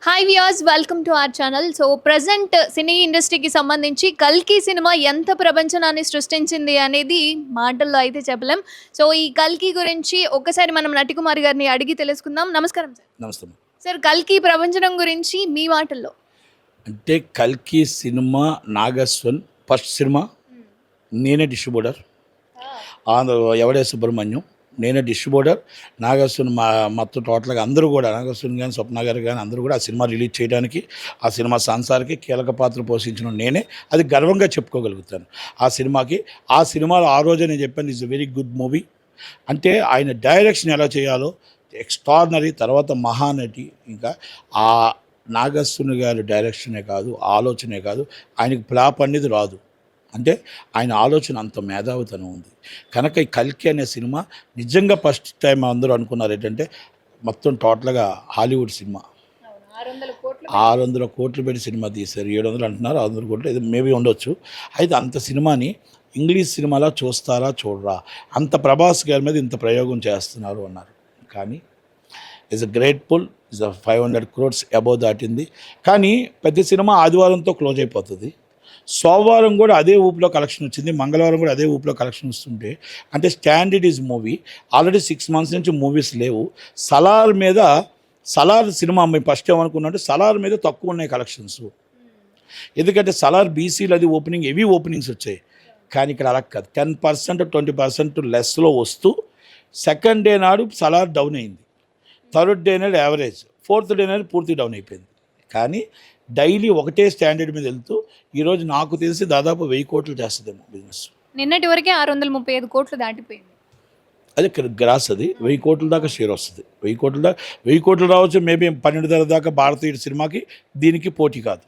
Hi viewers, welcome to our channel. So present cine ఇండస్ట్రీకి సంబంధించి కల్కి సినిమా ఎంత ప్రపంచనాన్ని సృష్టించింది అనేది మాటల్లో అయితే చెప్పలేం. సో ఈ కల్కి గురించి ఒక్కసారి మనం నటికుమార్ గారిని అడిగి తెలుసుకుందాం. నమస్కారం సార్. నమస్తే. సార్, కల్కి ప్రపంచనం గురించి మీ మాటల్లో. అంటే కల్కి సినిమా నాగస్వన్ ఫస్ట్ సినిమా. నేనే డిస్ట్రిబ్యూటర్. ఆంధ్ర ఎవడే సుబ్రహ్మణ్యం నేనే డిస్ట్రిబ్యూటర్. నాగస్వన్ మొత్తం టోటల్గా అందరూ కూడా నాగస్వన్ కానీ స్వప్న గారు కానీ అందరూ కూడా ఆ సినిమా రిలీజ్ చేయడానికి, ఆ సినిమా సంసారికి కీలక పాత్ర పోషించిన నేనే. అది గర్వంగా చెప్పుకోగలుగుతాను. ఆ సినిమాలో ఆ రోజే నేను చెప్పాను, it's a very good movie. అంటే ఆయన డైరెక్షన్ ఎలా చేయాలో ఎక్స్ట్రాడినరీ. తర్వాత మహానటి. ఇంకా ఆ నాగస్వన్ గారి డైరెక్షనే కాదు, ఆలోచనే కాదు, ఆయనకి ఫ్లాప్ అనేది రాదు. అంటే ఆయన ఆలోచన అంత మేధావితనం ఉంది కనుక ఈ కల్కి అనే సినిమా నిజంగా ఫస్ట్ టైం అందరూ అనుకున్నారు ఏంటంటే మొత్తం టోటల్గా హాలీవుడ్ సినిమా. 600 కోట్లు పెట్టి సినిమా తీశారు. 700 అంటున్నారు, 600 కోట్లు ఇది మేబీ ఉండొచ్చు. అయితే అంత సినిమాని ఇంగ్లీష్ సినిమాలా చూస్తారా చూడరా, అంత ప్రభాస్ గారి మీద ఇంత ప్రయోగం చేస్తున్నారు అన్నారు. కానీ is a grateful, is a 500 crores above దాటింది. కానీ ప్రతి సినిమా ఆదివారంతో క్లోజ్ అయిపోతుంది. సోమవారం కూడా అదే ఊపిలో కలెక్షన్ వచ్చింది, మంగళవారం కూడా అదే ఊపిలో కలెక్షన్ వస్తుంటే అంటే standard is movie. Already 6 months నుంచి మూవీస్ లేవు. సలార్ సినిమా మేము ఫస్ట్ ఏమనుకున్నాంటే సలార్ మీద తక్కువ ఉన్నాయి కలెక్షన్స్. ఎందుకంటే సలార్ బీసీలు అది ఓపెనింగ్ హెవీ ఓపెనింగ్స్ వచ్చాయి. కానీ ఇక్కడ అలా కాదు, 10% 20% లెస్లో వస్తూ సెకండ్ డే నాడు సలార్ డౌన్ అయింది, థర్డ్ డే నాడు యావరేజ్, ఫోర్త్ డే నాడు పూర్తి డౌన్ అయిపోయింది. కానీ డైలీ ఒకటే స్టాండర్డ్ మీద వెళ్తూ ఈరోజు నాకు తెలిసి దాదాపు 1000 కోట్లు చేస్తుందేమో బిజినెస్. నిన్నటి వరకే 635 కోట్లు దాటిపోయింది. అదే గ్రాస్, అది 1000 కోట్ల దాకా షేర్ వస్తుంది. 1000 కోట్లు రావచ్చు. మేబీ 12 దాకా భారతీయ సినిమాకి దీనికి పోటీ కాదు.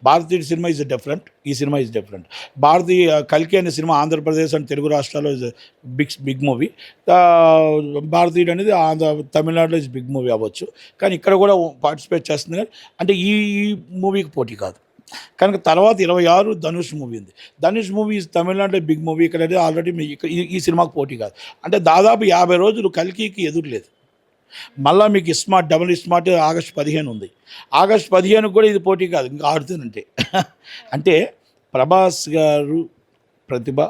భారతీయ సినిమా ఈజ్ డిఫరెంట్, ఈ సినిమా ఈజ్ డిఫరెంట్. కల్కి అనే సినిమా ఆంధ్రప్రదేశ్ అండ్ తెలుగు రాష్ట్రాల్లో ఇస్ బిగ్ మూవీ. భారతీయుడు అనేది తమిళనాడులో ఇస్ బిగ్ మూవీ అవ్వచ్చు. కానీ ఇక్కడ కూడా పార్టిసిపేట్ చేస్తుంది. కానీ అంటే ఈ మూవీకి పోటీ కాదు. కనుక తర్వాత 26 ధనుష్ మూవీ ఉంది. ధనుష్ మూవీ తమిళనాడులో బిగ్ మూవీ, ఇక్కడ ఆల్రెడీ ఈ సినిమాకి పోటీ కాదు. అంటే దాదాపు 50 రోజులు కల్కికి ఎదురులేదు. మళ్ళీ మీకు డబుల్ స్మార్ట్ ఆగస్టు 15 ఉంది. ఆగస్టు 15 కూడా ఇది పోటీ కాదు, ఇంకా ఆడుతుందంటే. అంటే ప్రభాస్ గారు ప్రతిభ,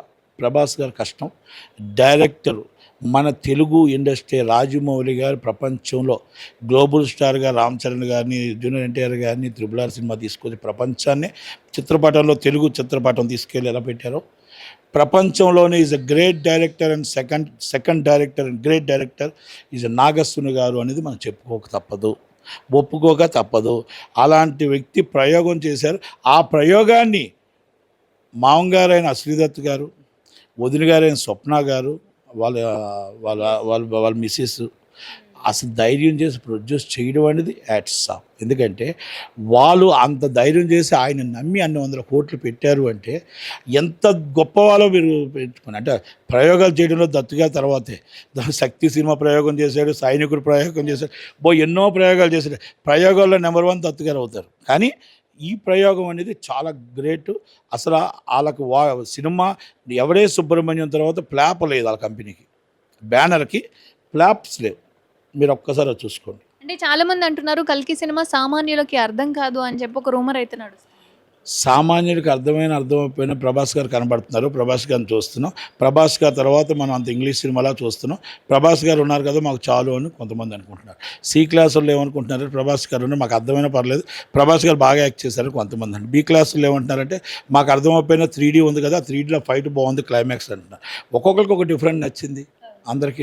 ప్రభాస్ గారు కష్టం, డైరెక్టరు మన తెలుగు ఇండస్ట్రీ రాజమౌళి గారు ప్రపంచంలో గ్లోబల్ స్టార్గా రామ్ చరణ్ గారిని, జూనియర్ ఎన్టీఆర్ గారిని RRR సినిమా తీసుకొచ్చి ప్రపంచాన్ని చిత్రపటంలో తెలుగు చిత్రపటం తీసుకెళ్ళి ఎలా పెట్టారో, ప్రపంచంలోనే is a great director and second director and great director is Nag Ashwin గారు అనేది మనం ఒప్పుకోక తప్పదు. అలాంటి వ్యక్తి ప్రయోగం చేశారు. ఆ ప్రయోగాన్ని మామగారైన శ్రీదత్ గారు, వదిన గారైన స్వప్న గారు, వాళ్ళ మిస్సెస్ అసలు ధైర్యం చేసి ప్రొడ్యూస్ చేయడం అనేది హ్యాట్స్ ఆఫ్. ఎందుకంటే వాళ్ళు అంత ధైర్యం చేసి ఆయన నమ్మి అన్ని 100 కోట్లు పెట్టారు అంటే ఎంత గొప్పవాళ్ళో మీరు పెట్టుకుని. అంటే ప్రయోగాలు చేయడంలో దత్తుగా తర్వాతే శక్తి సినిమా ప్రయోగం చేశాడు, సైనికుడు ప్రయోగం చేశాడు, ఎన్నో ప్రయోగాలు చేశాడు. ప్రయోగాల్లో నెంబర్ 1 దత్తుగారు అవుతారు. కానీ ఈ ప్రయోగం అనేది చాలా గ్రేట్. అసలు వాళ్ళకు సినిమా ఎవడే సుబ్రహ్మణ్యం తర్వాత ఫ్లాప్ లేదు. వాళ్ళ కంపెనీకి బ్యానర్కి ఫ్లాప్స్ లేవు. మీరు ఒక్కసారి చూసుకోండి. అంటే చాలా మంది అంటున్నారు కల్కి సినిమా సామాన్యులకి అర్థం కాదు అని చెప్పి ఒక రూమర్ అయితే నడుస్తుంది. సామాన్యుడికి అర్థమైపోయిన ప్రభాస్ గారు కనబడుతున్నారు. ప్రభాస్ గారిని చూస్తున్నాం. ప్రభాస్ గారి తర్వాత మనం అంత ఇంగ్లీష్ సినిమాలా చూస్తున్నాం. ప్రభాస్ గారు ఉన్నారు కదా మాకు చాలు అని కొంతమంది అనుకుంటున్నారు. సి క్లాసుల్లో ఏమనుకుంటున్నారు, ప్రభాస్ గారు ఉన్నారు మాకు అర్థమైనా పర్లేదు, ప్రభాస్ గారు బాగా యాక్ట్ చేశారని కొంతమంది అంటారు. బి క్లాసుల్లో ఏమంటున్నారంటే మాకు అర్థమైపోయిన 3D ఉంది కదా, 3Dలో ఫైట్ బాగుంది, క్లైమాక్స్ అంటున్నారు. ఒక్కొక్కరికి ఒక డిఫరెంట్ నచ్చింది. అందరికీ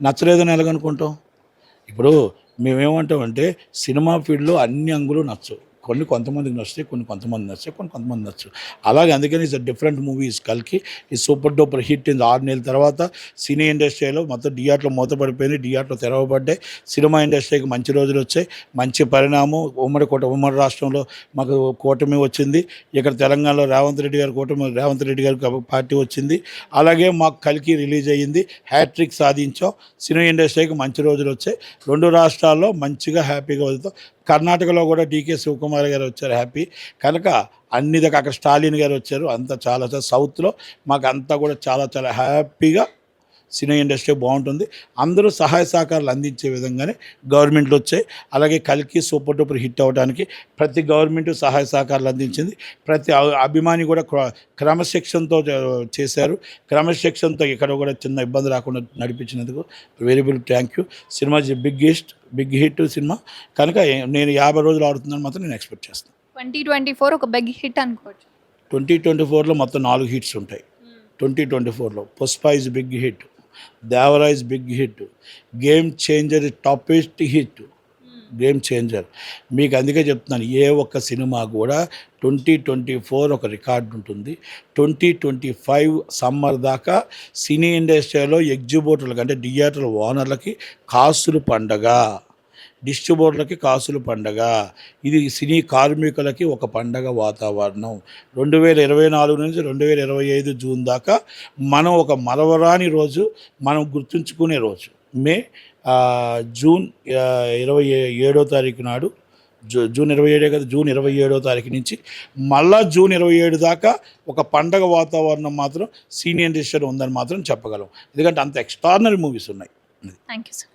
నచ్చలేదని ఎలాగనుకుంటాం? ఇప్పుడు మేమేమంటామంటే సినిమా ఫీల్డ్లో అన్ని అంగులు నచ్చవు. కొంతమందికి నచ్చుతాయి, కొంతమంది నచ్చవు. అలాగే అందుకని ఇట్స్ డిఫరెంట్ మూవీస్. కల్కి ఈ సూపర్ డూపర్ హిట్ ఇన్ 6 నెలల తర్వాత సినీ ఇండస్ట్రీలో మొత్తం థియేటర్లో మూతపడిపోయినాయి, థియేటర్లో తెరవబడ్డాయి. సినిమా ఇండస్ట్రీకి మంచి రోజులు వచ్చాయి, మంచి పరిణామం. ఉమ్మడి రాష్ట్రంలో మాకు కూటమి వచ్చింది. ఇక్కడ తెలంగాణలో రేవంత్ రెడ్డి గారి పార్టీ వచ్చింది. అలాగే మాకు కల్కి రిలీజ్ అయ్యింది, హ్యాట్రిక్ సాధించాం. సినీ ఇండస్ట్రీకి మంచి రోజులు వచ్చాయి. 2 రాష్ట్రాల్లో మంచిగా హ్యాపీగా వదులుతాం. కర్ణాటకలో కూడా డీకే శివకుమార్ గారు వచ్చారు, హ్యాపీ. కనుక అన్ని దగ్గర అక్కడ స్టాలిన్ గారు వచ్చారు. అంతా చాలా సౌత్లో మాకు అంతా కూడా చాలా హ్యాపీగా సినీ ఇండస్ట్రీ బాగుంటుంది. అందరూ సహాయ సహకారాలు అందించే విధంగానే గవర్నమెంట్లు వచ్చాయి. అలాగే కల్కి సూపర్ డూపర్ హిట్ అవ్వడానికి ప్రతి గవర్నమెంట్ సహాయ సహకారాలు అందించింది. ప్రతి అభిమాని కూడా క్రమశిక్షణతో చేశారు. క్రమశిక్షణతో ఇక్కడ కూడా చిన్న ఇబ్బంది రాకుండా నడిపించినందుకు very thank you. Cinema big hit cinema కనుక నేను 50 రోజులు ఆడుతుందని మాత్రం నేను ఎక్స్పెక్ట్ చేస్తాను. 2024 ఒక బిగ్ హిట్ అనుకోవచ్చు. 2024లో మొత్తం 4 హిట్స్ ఉంటాయి. 2024లో Pushpa is big hit, Devara is big hit, Game Changer toppest hit, Game Changer. మీకు అందుకే చెప్తున్నాను, ఏ ఒక్క సినిమా కూడా 2024 ఒక రికార్డు ఉంటుంది. 2025 సమ్మర్ దాకా సినీ ఇండస్ట్రీలో ఎగ్జిబిటర్లకు అంటే థియేటర్ ఓనర్లకి కాసులు పండగ, డిస్ట్రిబ్యూటర్లకి కాసులు పండగ, ఇది సినీ కార్మికులకి ఒక పండగ వాతావరణం. 2024 నుంచి 2025 జూన్ దాకా మనం ఒక మరవరాని రోజు, మనం గుర్తుంచుకునే రోజు జూన్ 27వ తారీఖు నాడు, జూన్ 27 కదా, జూన్ 27వ తారీఖు నుంచి మళ్ళా జూన్ 27 దాకా ఒక పండగ వాతావరణం మాత్రం సినీ ఇండస్ట్రీలో ఉందని మాత్రం చెప్పగలం. ఎందుకంటే అంత ఎక్స్ట్రాడినరీ మూవీస్ ఉన్నాయి. Thank you sir.